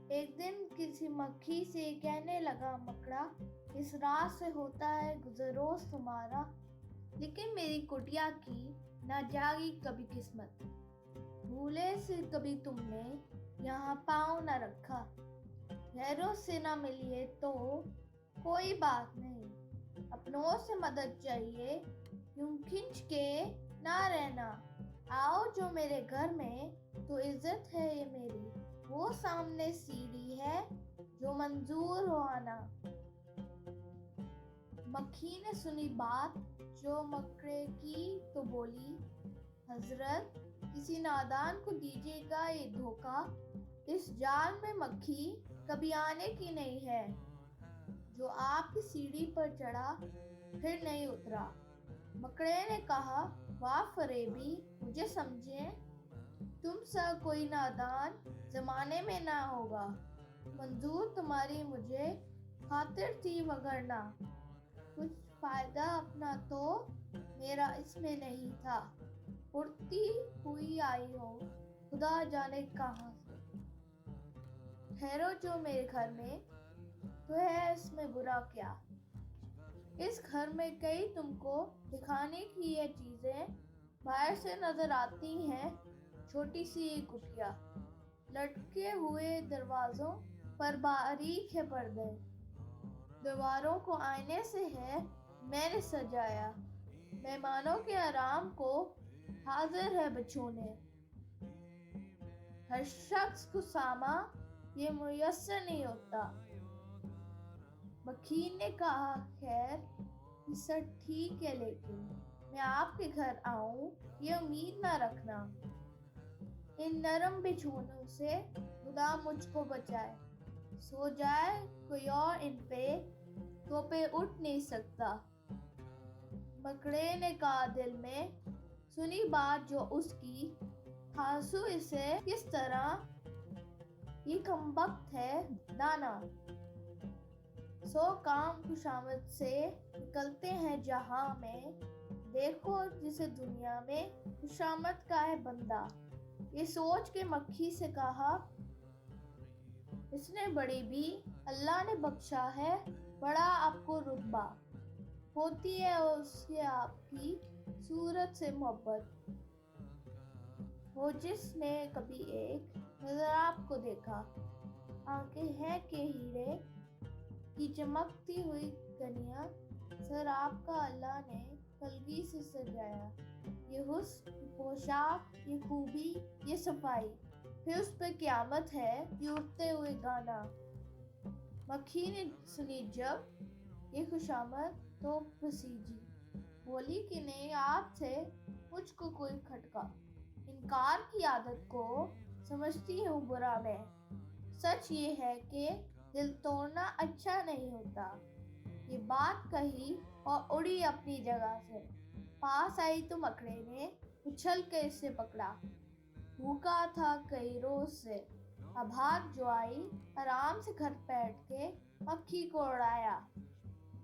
ایک دن کسی مکھی سے کہنے لگا مکڑا، اس راہ سے ہوتا ہے گزر روز تمہارا، لیکن میری کٹیا کی نہ جاگی کبھی قسمت، بھولے سے کبھی تم نے یہاں پاؤں نہ رکھا، غیروں سے نہ ملیے تو کوئی بات نہیں، اپنوں سے مدد چاہیے، یوں کھنچ کے نہ رہنا، آؤ جو میرے گھر میں تو عزت ہے یہ میری، وہ سامنے سیڑھی ہے جو منظور ہو آنا۔ مکھی نے سنی بات جو مکڑے کی تو بولی، حضرت کسی نادان کو دیجیے گا یہ دھوکہ، اس جال میں مکھی کبھی آنے کی نہیں ہے، جو آپ کی سیڑھی پر چڑھا پھر نہیں اترا۔ مکڑے نے کہا، واہ فریبی، مجھے سمجھیں، تم سا کوئی نادان زمانے میں نہ ہوگا، منظور تمہاری مجھے خاطر تھی وگرنہ کچھ فائدہ اپنا تو میرا اس میں نہیں تھا، اڑتی ہوئی آئی ہو خدا جانے کہاں سے، ٹھہرو جو میرے گھر میں تو ہے اس میں برا کیا، اس گھر میں کئی تم کو دکھانے کی یہ چیزیں باہر سے نظر آتی ہیں، چھوٹی سی کٹیا، لٹکے ہوئے دروازوں پر باریک ہے پردے، دیواروں کو آئینے سے ہے میں نے سجایا، مہمانوں کے آرام کو حاضر ہے بچھونے، ہر شخص کو ساما یہ میسر نہیں ہوتا۔ مکھی نے کہا، خیر یہ سب ٹھیک ہے لیکن میں آپ کے گھر آؤں یہ امید نہ رکھنا، ان نرم بچھونوں سے خدا مجھ کو بچائے، سو جائے کوئی اور ان پہ تو پہ اٹھ نہیں سکتا۔ مکڑے نے کہا دل میں سنی بات جو اس کی، تھاسو اسے کس طرح، یہ کمبخت ہے دانا، سو کام خوشامد سے نکلتے ہیں جہاں میں، دیکھو جسے دنیا میں خوشامد کا ہے بندہ۔ یہ سوچ کے مکھی سے کہا، اس نے بڑی بھی اللہ نے بخشا ہے بڑا آپ کو رتبہ، ہوتی ہے اس سے آپ کی صورت سے محبت، وہ جس نے کبھی ایک نظر آپ کو دیکھا، آنکھیں ہیں کہ ہیرے کی چمکتی ہوئی کنیاں، سر آپ کا اللہ نے کلگی سے سجایا، یہ حسن یہ پوشاک یہ خوبی یہ صفائی، پھر اس پہ قیامت ہے یہ اٹھتے ہوئے گانا۔ مکھی نے سنی جب یہ خوشامد تو پسیجی، بولی کہ نہیں آپ سے مجھ کو کوئی کھٹکا، انکار کی عادت کو سمجھتی ہوں برا میں، سچ یہ ہے کہ دل توڑنا اچھا نہیں ہوتا، یہ بات کہی اور اڑی اپنی جگہ سے، پاس آئی تو مکڑے نے اچھل کے اسے پکڑا، بھوکا تھا کئی روز سے، اب ہاتھ جو آئی آرام سے گھر بیٹھ کے مکھی کو اڑایا۔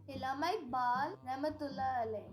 علامہ اقبال رحمۃ اللہ علیہ۔